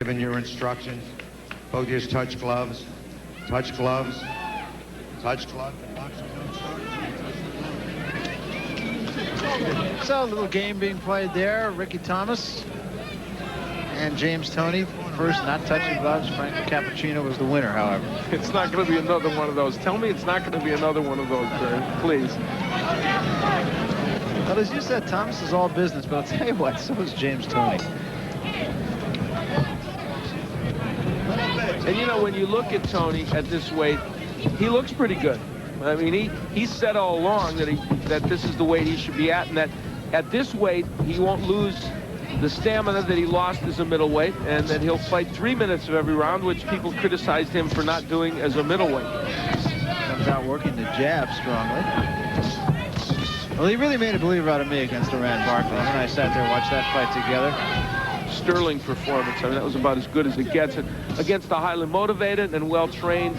Given your instructions, both ears touch gloves, touch gloves, touch glove. So a little game being played there. Ricky Thomas and James Toney first not touching gloves. Frank Cappuccino was the winner, however. It's not going to be another one of those. Tell me it's not going to be another one of those, Barry, please. Well, as you said, Thomas is all business, but I'll tell you what, so is James Toney. And you know, when you look at Toney at this weight, he looks pretty good. I mean, he said all along that this is the weight he should be at, and that at this weight he won't lose the stamina that he lost as a middleweight, and that he'll fight 3 minutes of every round, which people criticized him for not doing as a middleweight. Comes out working the jab strongly. Well, he really made a believer out of me against Iran Barkley. When I sat there and watched that fight together. Sterling performance. I mean, that was about as good as it gets. And against a highly motivated and well-trained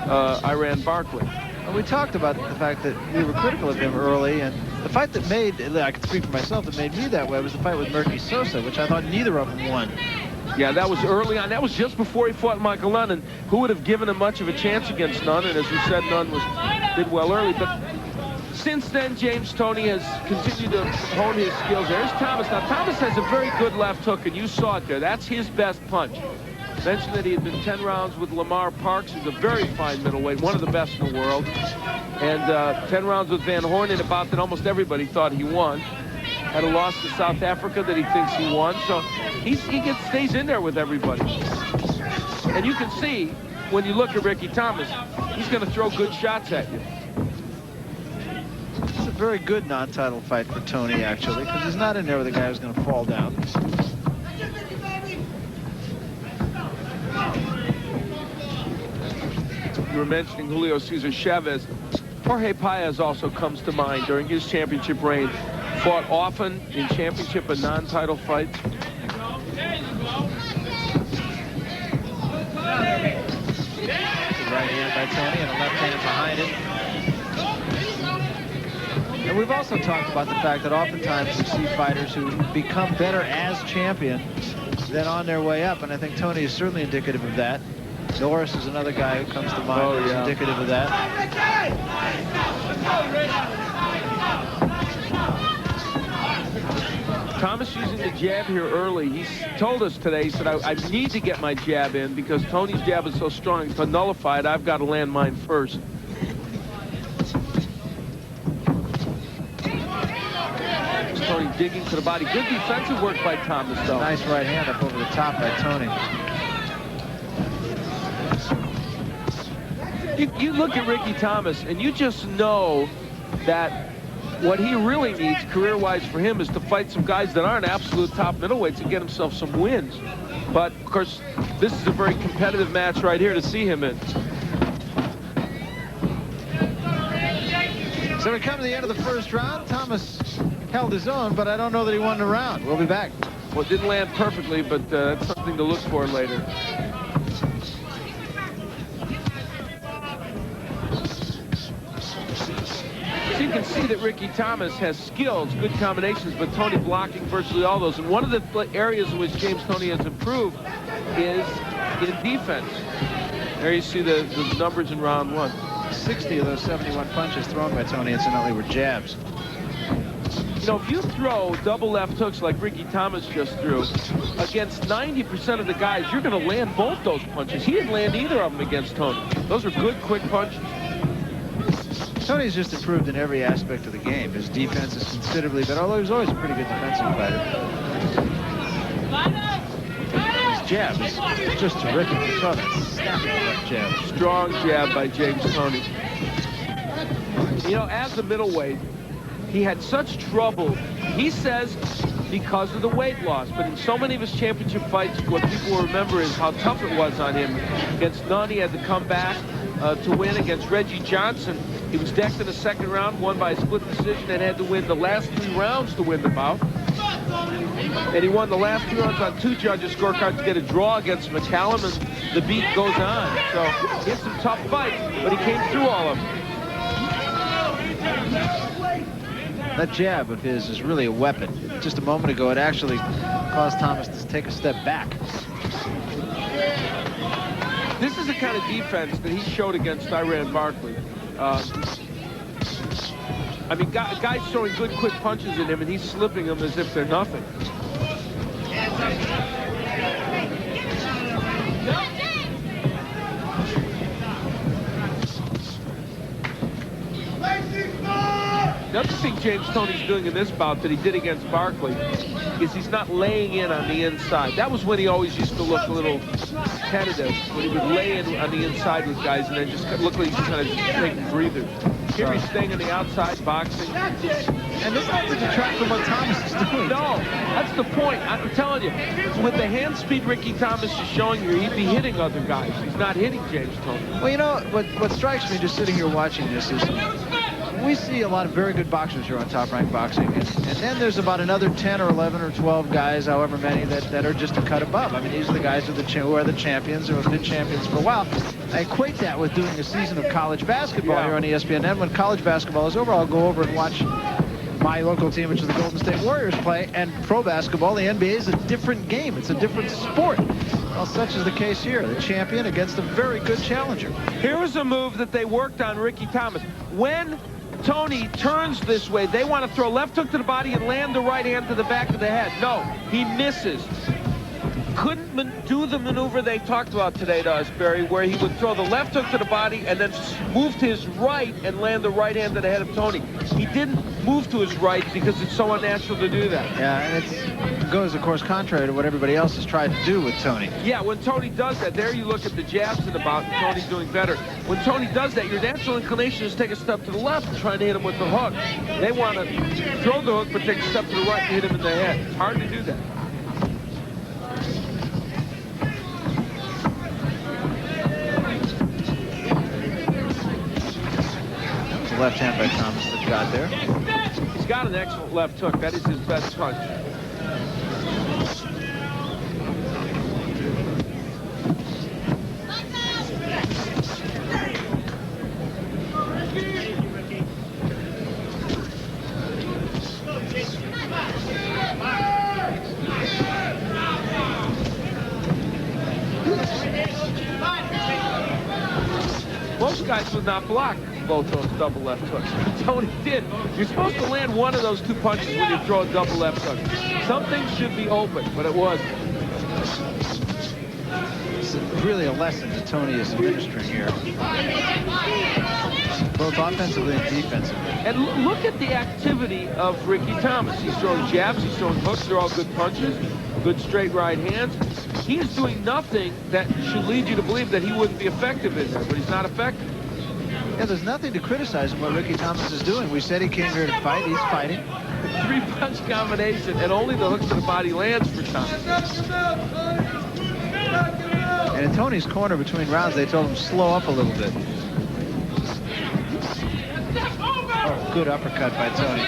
Iran Barkley. Well, we talked about the fact that we were critical of him early, and the fight that made, I can speak for myself, that made me that way was the fight with Murphy Sosa, which I thought neither of them won. Yeah, that was early on. That was just before he fought Michael Nunn, and who would have given him much of a chance against Nunn? And as we said, Nunn did well early. But since then, James Toney has continued to hone his skills. There's Thomas. Now, Thomas has a very good left hook, and you saw it there. That's his best punch. Mentioned that he had been 10 rounds with Lamar Parks, who's a very fine middleweight, one of the best in the world. And 10 rounds with Van Horn in a bout that almost everybody thought he won. Had a loss to South Africa that he thinks he won. So he stays in there with everybody. And you can see, when you look at Ricky Thomas, he's going to throw good shots at you. It's a very good non-title fight for Toney, actually, because he's not in there with a guy who's going to fall down. You were mentioning Julio Cesar Chavez. Jorge Paez also comes to mind during his championship reign. Fought often in championship and non-title fights. Right hand by Toney and a left hand behind it. And we've also talked about the fact that oftentimes we see fighters who become better as champion than on their way up, and I think Toney is certainly indicative of that. Norris is another guy who comes to mind who's indicative of that. Thomas using the jab here early. He told us today, he said, I need to get my jab in because Toney's jab is so strong. To nullify it, I've got to land mine first. Toney digging to the body. Good defensive work by Thomas, though. Nice right hand up over the top by Toney. You look at Ricky Thomas, and you just know that what he really needs career-wise for him is to fight some guys that aren't absolute top middleweights and get himself some wins. But, of course, this is a very competitive match right here to see him in. So we come to the end of the first round. Thomas held his own, but I don't know that he won the round. We'll be back. Well, it didn't land perfectly, but that's something to look for later. So you can see that Ricky Thomas has skills, good combinations, but Toney blocking virtually all those. And one of the areas in which James Toney has improved is in defense. There you see the numbers in round one. 60 of those 71 punches thrown by Toney, incidentally, were jabs. You know, if you throw double left hooks like Ricky Thomas just threw, against 90% of the guys, you're going to land both those punches. He didn't land either of them against Toney. Those are good, quick punches. Toney's just improved in every aspect of the game. His defense is considerably better, although he's always a pretty good defensive fighter. His jab is just terrific. You saw that snapping left jab. Strong jab by James Toney. You know, as a middleweight, he had such trouble, he says, because of the weight loss. But in so many of his championship fights, what people will remember is how tough it was on him. Against Nunn, he had to come back to win. Against Reggie Johnson, he was decked in the second round, won by a split decision, and had to win the last 3 rounds to win the bout. And he won the last 3 rounds on 2 judges' scorecards to get a draw against McCallum, and the beat goes on. So he had some tough fights, but he came through all of them. That jab of his is really a weapon. Just a moment ago, it actually caused Thomas to take a step back. This is the kind of defense that he showed against Iran Barkley. I mean, guys throwing good, quick punches at him, and he's slipping them as if they're nothing. The other thing James Toney's doing in this bout that he did against Barkley is he's not laying in on the inside. That was when he always used to look a little tentative, when he would lay in on the inside with guys and then just look like he's kind of taking breathers. Here he's staying on the outside, boxing. And this is not to detract from what Thomas is doing. No, that's the point. I'm telling you, with the hand speed Ricky Thomas is showing you, he'd be hitting other guys. He's not hitting James Toney. Well, you know, what strikes me just sitting here watching this is we see a lot of very good boxers here on Top Rank Boxing, and then there's about another 10 or 11 or 12 guys, however many, that are just a cut above. I mean, these are the guys who are the champions or have been champions for a while. I equate that with doing a season of college basketball here on ESPN. And when college basketball is over, I'll go over and watch my local team, which is the Golden State Warriors, play. And pro basketball, the NBA, is a different game. It's a different sport. Well, such is the case here. The champion against a very good challenger. Here was a move that they worked on Ricky Thomas. When Toney turns this way, they want to throw left hook to the body and land the right hand to the back of the head. No, he misses. Couldn't do the maneuver they talked about today to us, Barry, where he would throw the left hook to the body and then move to his right and land the right hand to the head of Toney. He didn't move to his right because it's so unnatural to do that. Yeah, and it goes, of course, contrary to what everybody else has tried to do with Toney. Yeah, when Toney does that, there you look at the jabs in the bout, and Toney's doing better. When Toney does that, your natural inclination is to take a step to the left and trying to hit him with the hook. They want to throw the hook, but take a step to the right and hit him in the head. It's hard to do that. Left hand by Thomas that got there. He's got an excellent left hook. That is his best punch. Most guys would not block both those double left hooks. Toney did. You're supposed to land one of those two punches when you throw a double left hook. Something should be open, but it wasn't. It's really a lesson that Toney is administering here, both offensively and defensively. And look at the activity of Ricky Thomas. He's throwing jabs, he's throwing hooks. They're all good punches, good straight right hands. He's doing nothing that should lead you to believe that he wouldn't be effective in there, but he's not effective. Yeah, there's nothing to criticize in what Ricky Thomas is doing. We said he came here to fight. He's fighting. Three-punch combination, and only the hook to the body lands for Thomas. And in Toney's corner between rounds, they told him slow up a little bit. Oh, good uppercut by Toney.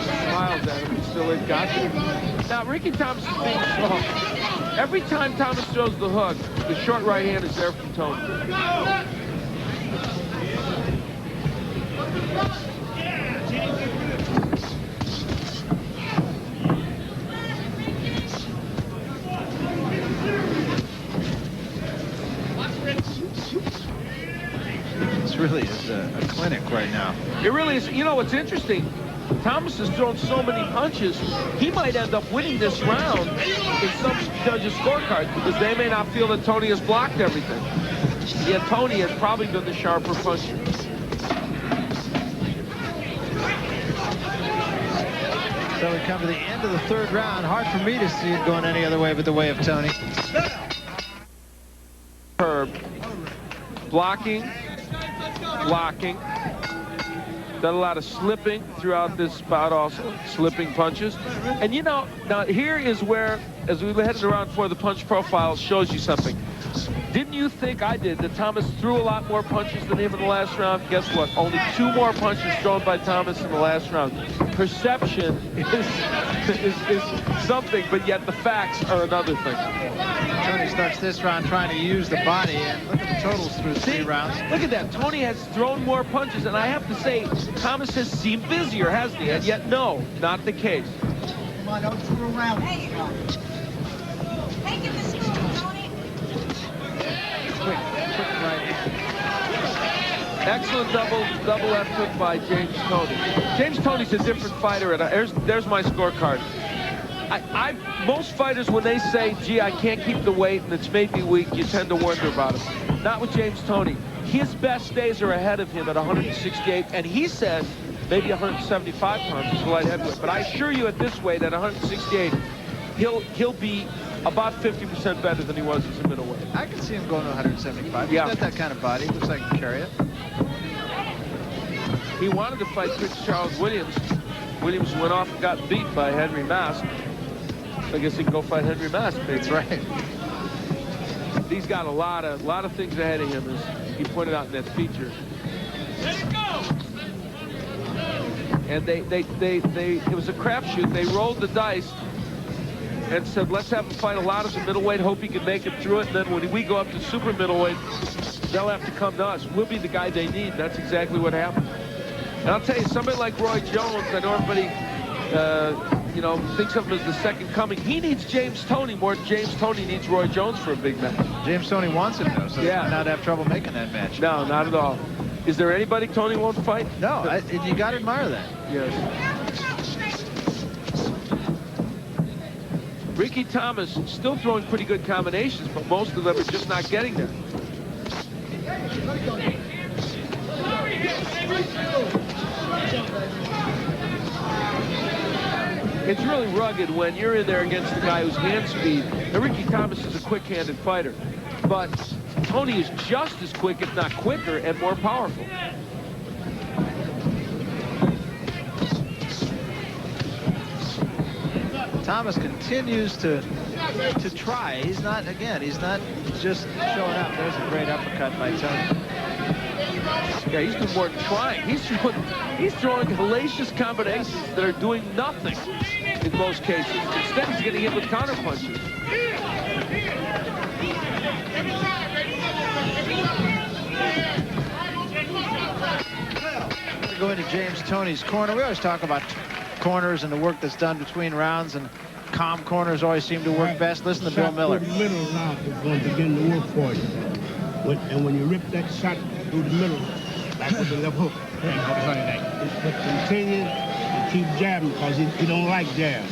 Smiles at him, he still ain't got it. Now, Ricky Thomas is being soft. Every time Thomas throws the hook, the short right hand is there from Toney. This really is a clinic right now. It really is. You know what's interesting? Thomas has thrown so many punches, he might end up winning this round in some judges' scorecards because they may not feel that Toney has blocked everything. Yet Toney has probably been the sharper puncher. So we come to the end of the third round. Hard for me to see it going any other way but the way of Toney. Herb. Blocking. Blocking. Done a lot of slipping throughout this bout also. Slipping punches. And you know, now here is where, as we were heading around for the punch profile, shows you something. Didn't you think, I did, that Thomas threw a lot more punches than him in the last round? Guess what? Only 2 more punches thrown by Thomas in the last round. Perception is something, but yet the facts are another thing. Toney starts this round trying to use the body, and look at the totals through 3 rounds. Look at that. Toney has thrown more punches, and I have to say, Thomas has seemed busier, hasn't he? And yet, no, not the case. Come on, don't screw around. There you go. Take it to school, Toney. Excellent double left hook by James Toney. James Toney's a different fighter, and there's my scorecard. Most fighters, when they say, gee, I can't keep the weight and it's made me weak, you tend to wonder about him. Not with James Toney. His best days are ahead of him at 168, and he says maybe 175 pounds is the light heavyweight. But I assure you at this weight, at 168, he'll be about 50% better than he was as a middleweight. I can see him going to 175. He's Yeah. got that kind of body. Looks like he can carry it. He wanted to fight Prince Charles Williams. Williams went off and got beat by Henry Mask. I guess he can go fight Henry Mask. That's right. He's got a lot of things ahead of him, as he pointed out in that feature. And it was a crapshoot. They rolled the dice and said, let's have him fight a lot as a middleweight, hope he can make it through it, and then when we go up to super middleweight, they'll have to come to us. We'll be the guy they need. That's exactly what happened. And I'll tell you, somebody like Roy Jones, I know everybody thinks of him as the second coming. He needs James Toney more than James Toney needs Roy Jones for a big match. James Toney wants him, though, so Yeah. he might not have trouble making that match. No, not at all. Is there anybody Toney won't fight? No, you got to admire that. Yes. Ricky Thomas still throwing pretty good combinations, but most of them are just not getting there. It's really rugged when you're in there against a guy who's hand speed. Now, Ricky Thomas is a quick-handed fighter, but Toney is just as quick, if not quicker, and more powerful. Thomas continues to try. He's not just showing up. There's a great uppercut by Toney. Yeah, he's doing more than trying. He's throwing hellacious combinations that are doing nothing in most cases. Instead, he's getting hit with counter punches. Go into James Toney's corner. We always talk about corners and the work that's done between rounds, and calm corners always seem to work best. Listen to Bill Miller. The middle round is going to begin to work for you. And when you rip that shot through the middle, like with the left hook, continue to keep jabbing, because he don't like jabs.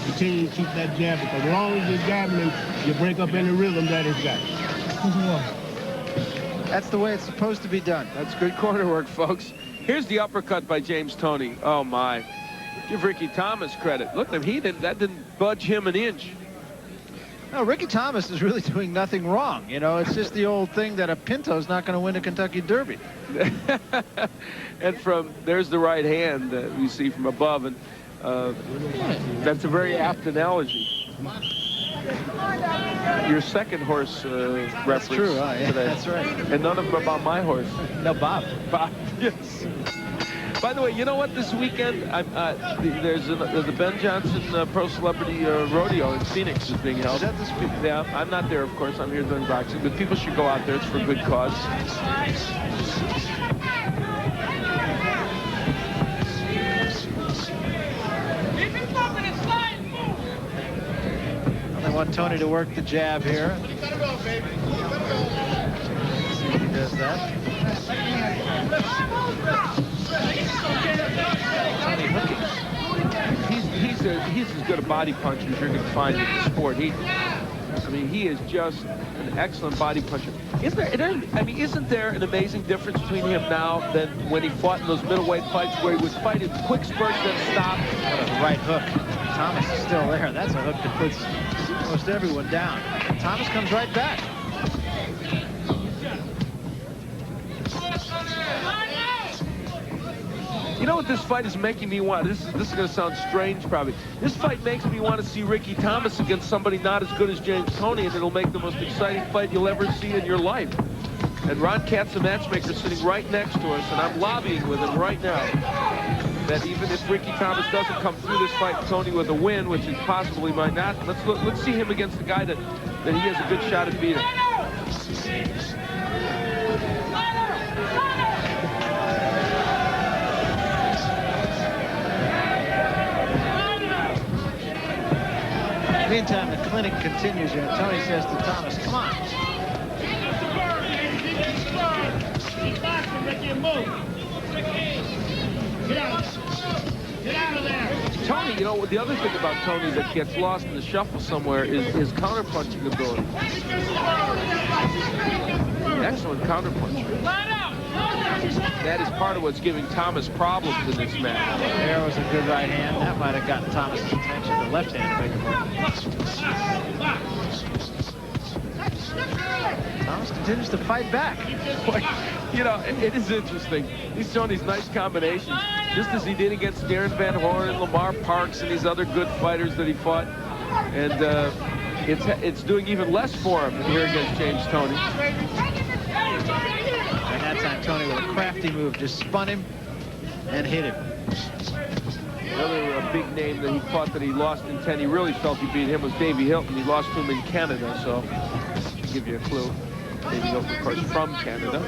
Continue to keep that jab, because as long as you're jabbing him, you break up any rhythm that he's got. That's the way it's supposed to be done. That's good corner work, folks. Here's the uppercut by James Toney. Oh, my. Give Ricky Thomas credit. Look at him. That didn't budge him an inch. No, Ricky Thomas is really doing nothing wrong. You know, it's just the old thing that a Pinto's not going to win a Kentucky Derby. And there's the right hand that we see from above. And that's a very apt analogy. Your second horse reference. That's true. Yeah, today. that's right. And none of them about my horse. No, Bob. Bob, yes. By the way, you know what? This weekend, there's the Ben Johnson Pro Celebrity Rodeo in Phoenix is being held. Is that this week? Yeah, I'm not there, of course. I'm here doing boxing, but people should go out there. It's for a good cause. They want Toney to work the jab here. See if he does that. Toney hooking. He's as good a body puncher as you're going to find in the sport. He is just an excellent body puncher. Isn't there an amazing difference between him now than when he fought in those middleweight fights where he would fight in quick spurts then stop? The right hook. Thomas is still there. That's a hook that puts almost everyone down. Thomas comes right back. You know what this fight is making me want? This is going to sound strange, probably. This fight makes me want to see Ricky Thomas against somebody not as good as James Toney, and it'll make the most exciting fight you'll ever see in your life. And Ron Katz, the matchmaker, sitting right next to us, and I'm lobbying with him right now that even if Ricky Thomas doesn't come through this fight with Toney with a win, which he possibly might not, let's see him against a guy that he has a good shot at beating. Meantime, the clinic continues here. Toney says to Thomas, come on. Tony, you know, the other thing about Tony that gets lost in the shuffle somewhere is his counterpunching ability. Excellent counterpuncher. That is part of what's giving Thomas problems in this match. There was a good right hand. That might have gotten Thomas' attention. The left hand, beg your pardon. Thomas continues to fight back. You know, it is interesting. He's showing these nice combinations, just as he did against Darren Van Horn and Lamar Parks and these other good fighters that he fought. And it's doing even less for him here against James Toney. And that time, Toney with a crafty move just spun him and hit him. Another big name that he fought that he lost in 10, he really felt he beat him, was Davey Hilton. He lost to him in Canada, so to give you a clue. Davey Hilton, of course, from Canada.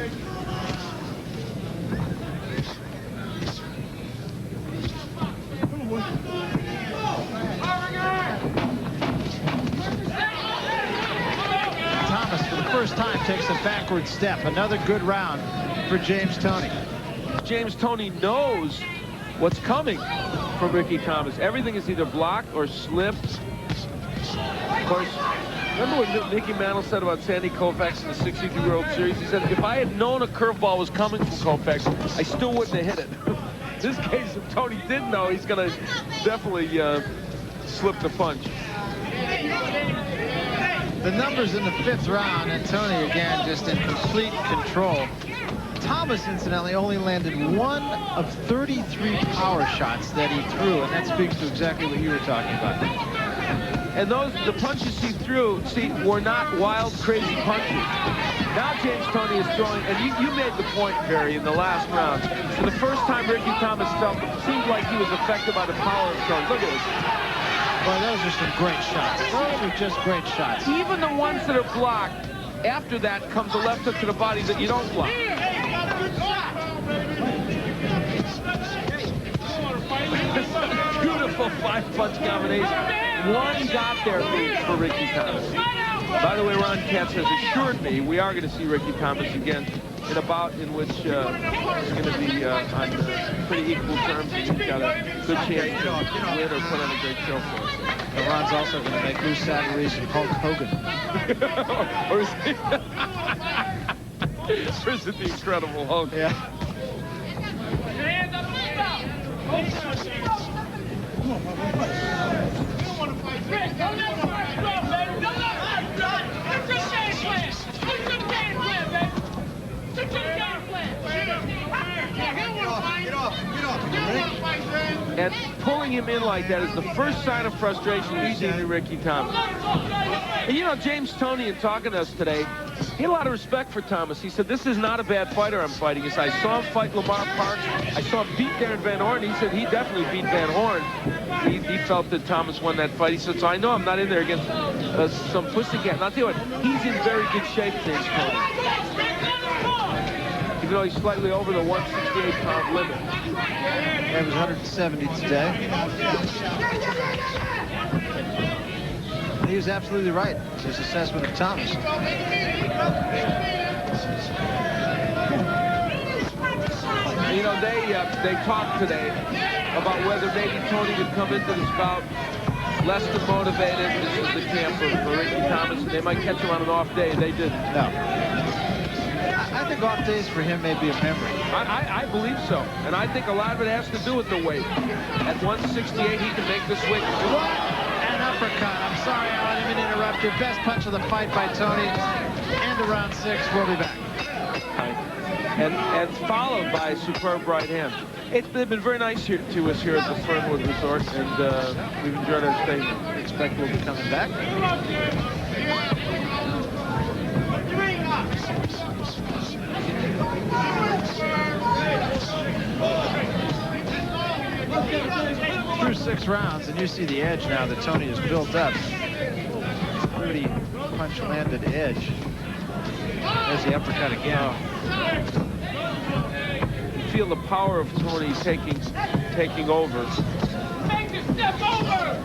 Thomas, for the first time, takes a backward step. Another good round for James Toney. James Toney knows what's coming from Ricky Thomas. Everything is either blocked or slipped. Of course, remember what Mickey Mantle said about Sandy Koufax in the 63 World Series? He said, if I had known a curveball was coming from Koufax, I still wouldn't have hit it. In this case, if Toney did know, he's going to definitely slip the punch. The numbers in the 5th round, and Toney again just in complete control. Thomas, incidentally, only landed 1 of 33 power shots that he threw, and that speaks to exactly what you were talking about. And the punches he threw, see, were not wild, crazy punches. Now James Toney is throwing, and you made the point, Barry, in the last round. For the first time, Ricky Thomas seemed like he was affected by the power of Toney. Look at this. Well, those are some great shots. Those are just great shots. Even the ones that are blocked, after that comes a left hook to the body that you don't block. Beautiful 5-punch combination. One got there for Ricky Thomas. By the way, Ron Katz has assured me we are going to see Ricky Thomas again in a bout in which it's going to be on pretty equal terms. He's got a good chance to win or put on a great show for us. And Ron's also going to make Lou Savarese and Hulk Hogan. Or is it the Incredible Hulk? Yeah. And pulling him in like that is the first sign of frustration we see in Ricky Thomas. And you know, James Toney, in talking to us today, he had a lot of respect for Thomas. He said, this is not a bad fighter I'm fighting. He said, I saw him fight Lamar Parks. I saw him beat Darren Van Horn. He said he definitely beat Van Horn. He felt that Thomas won that fight. He said, so I know I'm not in there against some pussycat. And I'll tell you what, he's in very good shape, James Toney. Even though he's slightly over the 168-pound limit. That was 170 today. He was absolutely right, his assessment of Thomas. You know, they talked today about whether maybe Toney would come into this bout less than motivated. This is the camp for Ricky Thomas, and they might catch him on an off day. They didn't. No. I think off days for him may be a memory. I believe so, and I think a lot of it has to do with the weight. At 168, he can make the swing. What an uppercut. I'm sorry, Alan, I didn't interrupt you. Best punch of the fight by Toney. End of round 6. We'll be back. And followed by a superb right hand. They've been very nice here to us here at the Fernwood Resort, and we've enjoyed our stay. We expect we'll be coming back. Through 6 rounds, and you see the edge now that Toney has built up. Pretty punch-landed edge. There's the uppercut again. You feel the power of Toney taking over. Make the step over!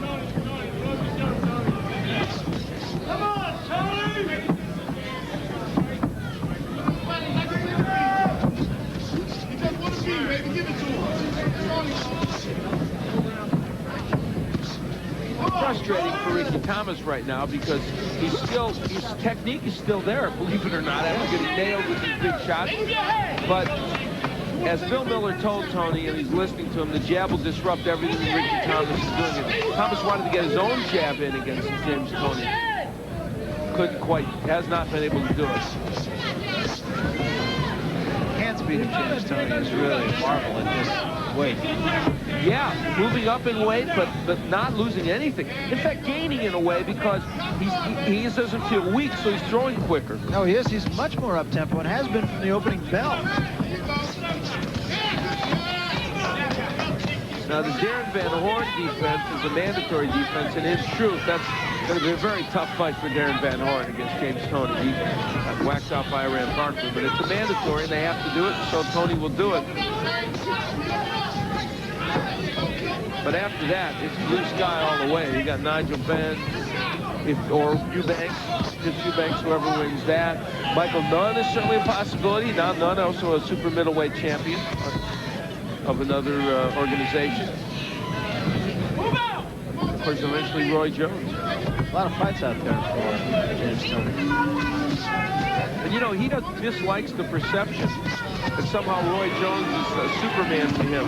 Come on, Toney! Thomas right now because his technique is still there, believe it or not, after getting nailed with these big shots. But as Bill Miller told Tony, and he's listening to him, the jab will disrupt everything Ricky Thomas is doing. And Thomas wanted to get his own jab in against James Toney. Couldn't quite, has not been able to do it. Hand speed of James Toney is really a marvel at this weight. Yeah, moving up in weight, but not losing anything. In fact, gaining in a way because he doesn't feel weak, so he's throwing quicker. No, he is. He's much more up-tempo and has been from the opening bell. Now, the Darren Van Horn defense is a mandatory defense, and in truth, that's going to be a very tough fight for Darren Van Horn against James Toney. He got whacked out by Iran Barkley, but it's a mandatory, and they have to do it, so Toney will do it. But after that, it's blue sky all the way. You got Nigel Benn, or Eubanks, just Eubanks, whoever wins that. Michael Nunn is certainly a possibility. Now Nunn also a super middleweight champion of another organization. Of course, eventually Roy Jones. A lot of fights out there for James Toney. And you know, he dislikes the perception that somehow Roy Jones is a Superman to him.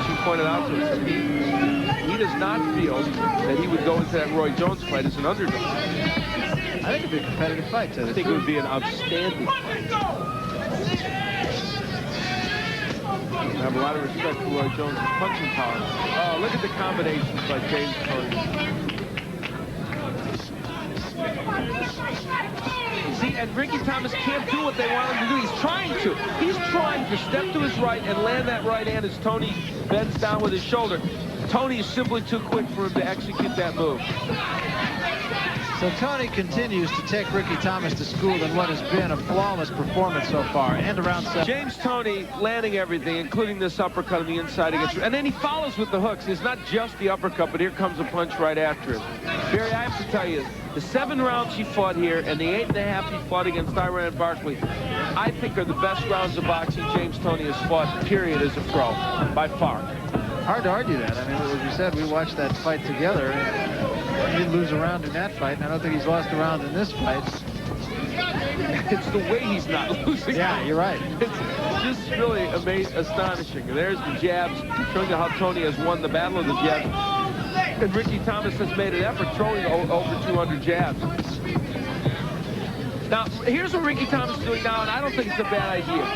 She pointed out to us, he does not feel that he would go into that Roy Jones fight as an underdog. I think it'd be a competitive fight, too. I think it would be an outstanding fight. I have a lot of respect for Roy Jones' punching power. Oh, look at the combinations by James Toney. See, and Ricky Thomas can't do what they want him to do. He's trying to. He's trying to step to his right and land that right hand as Toney bends down with his shoulder. Toney is simply too quick for him to execute that move. So Toney continues to take Ricky Thomas to school in what has been a flawless performance so far. And around 7. James Toney landing everything, including this uppercut on the inside against, and then he follows with the hooks. It's not just the uppercut, but here comes a punch right after it. Barry, I have to tell you, the 7 rounds he fought here and the 8.5 he fought against Iran Barkley, I think are the best rounds of boxing James Toney has fought, period, as a pro, by far. Hard to argue that. I mean, as you said, we watched that fight together. He didn't lose a round in that fight, and I don't think he's lost a round in this fight. It's the way he's not losing. Yeah, you're right. It's just really astonishing. And there's the jabs, showing you how Toney has won the battle of the jabs. And Ricky Thomas has made an effort throwing over 200 jabs. Now, here's what Ricky Thomas is doing now, and I don't think it's a bad idea.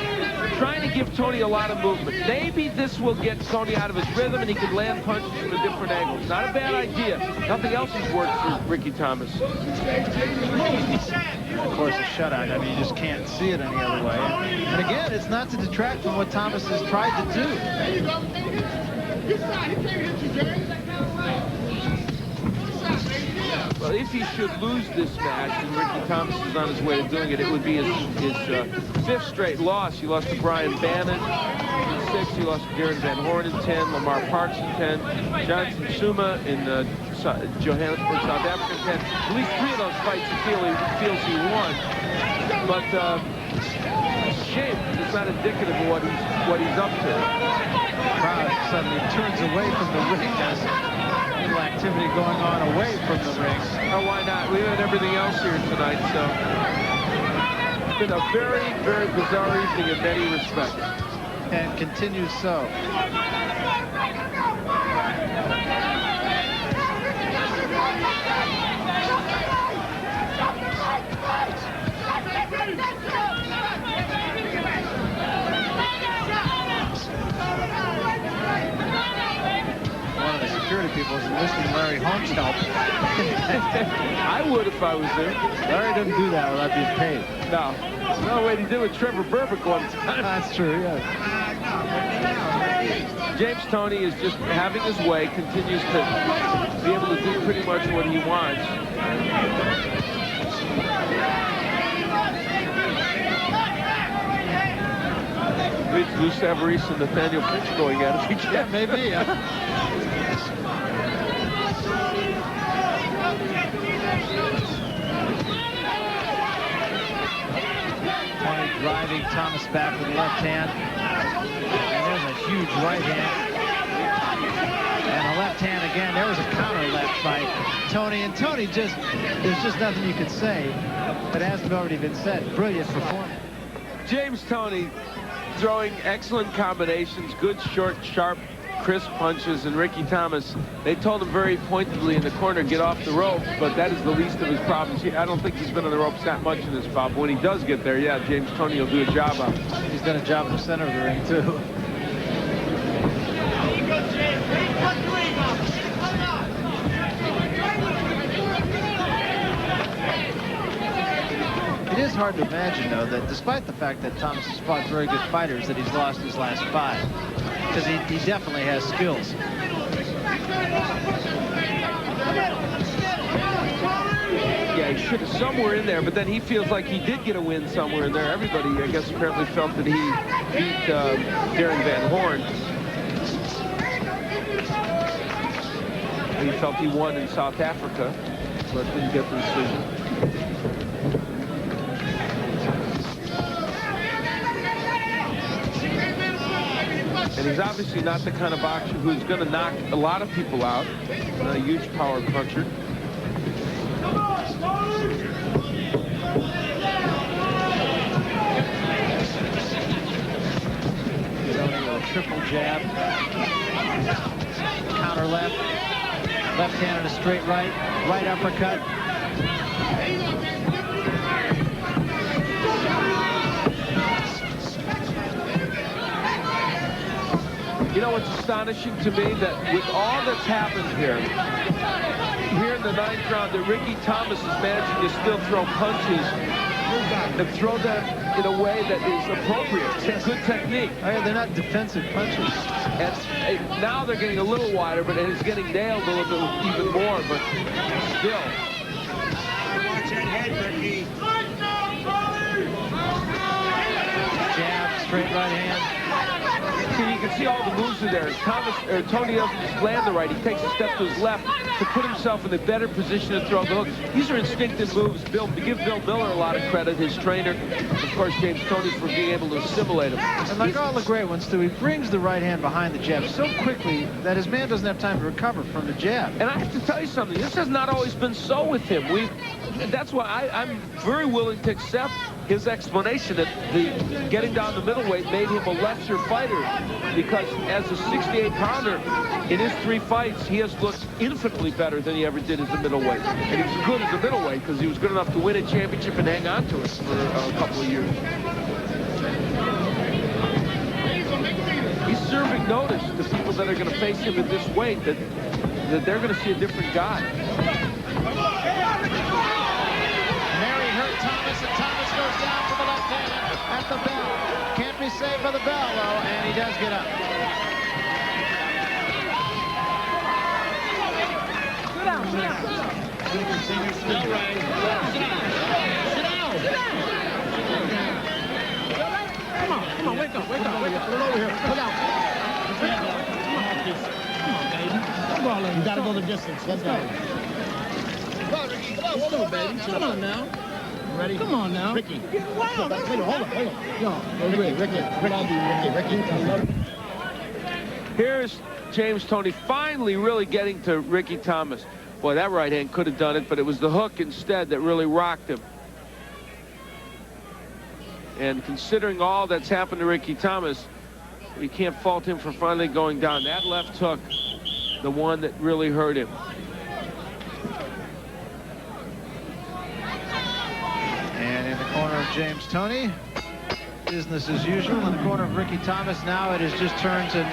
Trying to give Toney a lot of movement. Maybe this will get Toney out of his rhythm, and he can land punches from a different angle. It's not a bad idea. Nothing else has worked for Ricky Thomas. Of course, a shutout. I mean, you just can't see it any other way. And again, it's not to detract from what Thomas has tried to do. Well, if he should lose this match, and Ricky Thomas is on his way to doing it, it would be his 5th straight loss. He lost to Brian Bannon in 6. He lost to Darren Van Horn in 10. Lamar Parks in 10. Johnson Suma in Johannesburg, South Africa in 10. At least 3 of those fights he feels he won. But it's a shame. It's not indicative of what he's up to. The crowd suddenly turns away from the ring. There's little activity going on away from the ring. Oh, why not? We had everything else here tonight, so it's been a very, very bizarre evening in many respects. And continues so. Security people is enlisting Larry Holmes' help. I would if I was there. Larry doesn't do that without being paid. No. No, wait, he did with Trevor Burbick one time. That's true, yes. James Toney is just having his way, continues to be able to do pretty much what he wants. Lou Savarese and Nathaniel Pitch going at it again. Yeah, maybe, Toney driving Thomas back with the left hand. And there's a huge right hand. And the left hand again. There was a counter left by Toney, and Toney there's just nothing you can say that hasn't already been said. Brilliant performance. James Toney throwing excellent combinations, good, short, sharp, crisp punches, and Ricky Thomas, they told him very pointedly in the corner, get off the rope, but that is the least of his problems. I don't think he's been on the ropes that much in this bout, but when he does get there, yeah, James Toney will do a job of it. He's done a job in the center of the ring, too. It is hard to imagine, though, that despite the fact that Thomas has fought very good fighters, that he's lost his last 5. Because he definitely has skills. Yeah, he should have somewhere in there, but then he feels like he did get a win somewhere in there. Everybody, I guess, apparently felt that he beat Darren Van Horn. He felt he won in South Africa, but didn't get the decision. And he's obviously not the kind of boxer who's going to knock a lot of people out. Not a huge power puncher. A triple jab. Counter left. Left hand and a straight right. Right uppercut. You know what's astonishing to me? That with all that's happened here in the 9th round, that Ricky Thomas is managing to still throw punches and throw them in a way that is appropriate. It's good technique. Oh, yeah, they're not defensive punches. And now they're getting a little wider, but it's getting nailed a little bit even more, but still. Watch that head, Ricky. Jab, straight right hand. You can see all the moves in there. Toney doesn't just land the right. He takes a step to his left to put himself in a better position to throw the hook. These are instinctive moves. To give Bill Miller a lot of credit, his trainer. Of course, James Toney for being able to assimilate him. And like all the great ones, too, he brings the right hand behind the jab so quickly that his man doesn't have time to recover from the jab. And I have to tell you something. This has not always been so with him. That's why I'm very willing to accept his explanation that getting down the middleweight made him a lesser fighter, because as a 68-pounder, in his 3 fights, he has looked infinitely better than he ever did as a middleweight. And he was good as a middleweight because he was good enough to win a championship and hang on to it for a couple of years. He's serving notice to people that are going to face him at this weight that they're going to see a different guy. Mary hurt Thomas, and Thomas goes down to the left hand at the bell. Can't be saved by the bell, though, and he does get up. Sit down. Come on, wake up. Put it over here. Put out. Come on, baby. You gotta go the distance. Let's go. Come on, Ricky. Come on, baby. Come on now. Ready? Come on now. Ricky. You're getting wild. Hold on. Ricky. Here's James Toney finally really getting to Ricky Thomas. Boy, that right hand could have done it, but it was the hook instead that really rocked him. And considering all that's happened to Ricky Thomas, we can't fault him for finally going down. That left hook, the one that really hurt him. And in the corner of James Toney, business as usual. In the corner of Ricky Thomas, now it has just turned to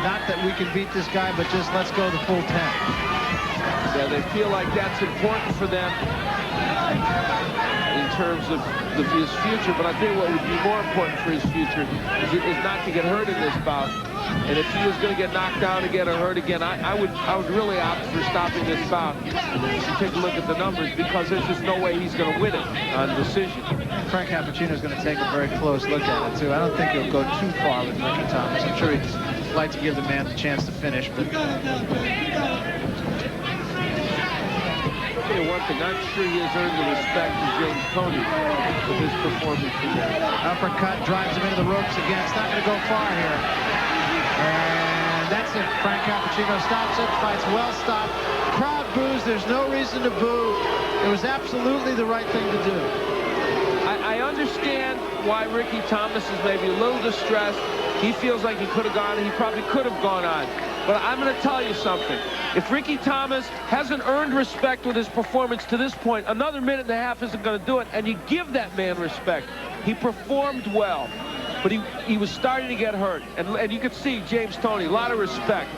not that we can beat this guy, but just let's go the full 10. Yeah, they feel like that's important for them in terms of his future, but I think what would be more important for his future is not to get hurt in this bout. And if he was going to get knocked down again or hurt again, I would really opt for stopping this bout. If you take a look at the numbers, because there's just no way he's going to win it on decision. Frank Cappuccino is going to take a very close look at it, too. I don't think he'll go too far with Ricky Thomas. I'm sure he'd like to give the man a chance to finish, but... One thing, I'm sure he has earned the respect of James Toney with his performance today. Uppercut drives him into the ropes again. It's not going to go far here. And that's it. Frank Cappuccino stops it. Fight's well stopped. Crowd boos. There's no reason to boo. It was absolutely the right thing to do. I understand why Ricky Thomas is maybe a little distressed. He feels like he could have gone, and he probably could have gone on. But I'm going to tell you something. If Ricky Thomas hasn't earned respect with his performance to this point, another minute and a half isn't going to do it, and you give that man respect. He performed well, but he was starting to get hurt. And you could see James Toney, a lot of respect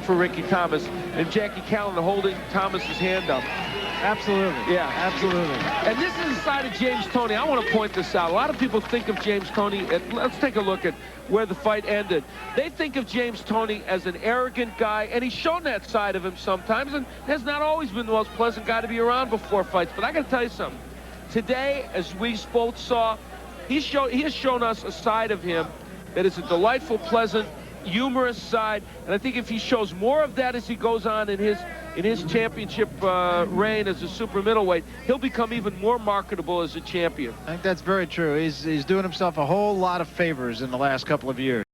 for Ricky Thomas, and Jackie Callan holding Thomas's hand up. Absolutely. Yeah, absolutely. And this is the side of James Toney. I want to point this out. A lot of people think of James Toney, let's take a look at where the fight ended. They think of James Toney as an arrogant guy, and he's shown that side of him sometimes, and has not always been the most pleasant guy to be around before fights. But I got to tell you something. Today, as we both saw, he has shown us a side of him that is a delightful, pleasant, humorous side, and I think if he shows more of that as he goes on in his championship reign as a super middleweight, he'll become even more marketable as a champion. I think that's very true. He's doing himself a whole lot of favors in the last couple of years.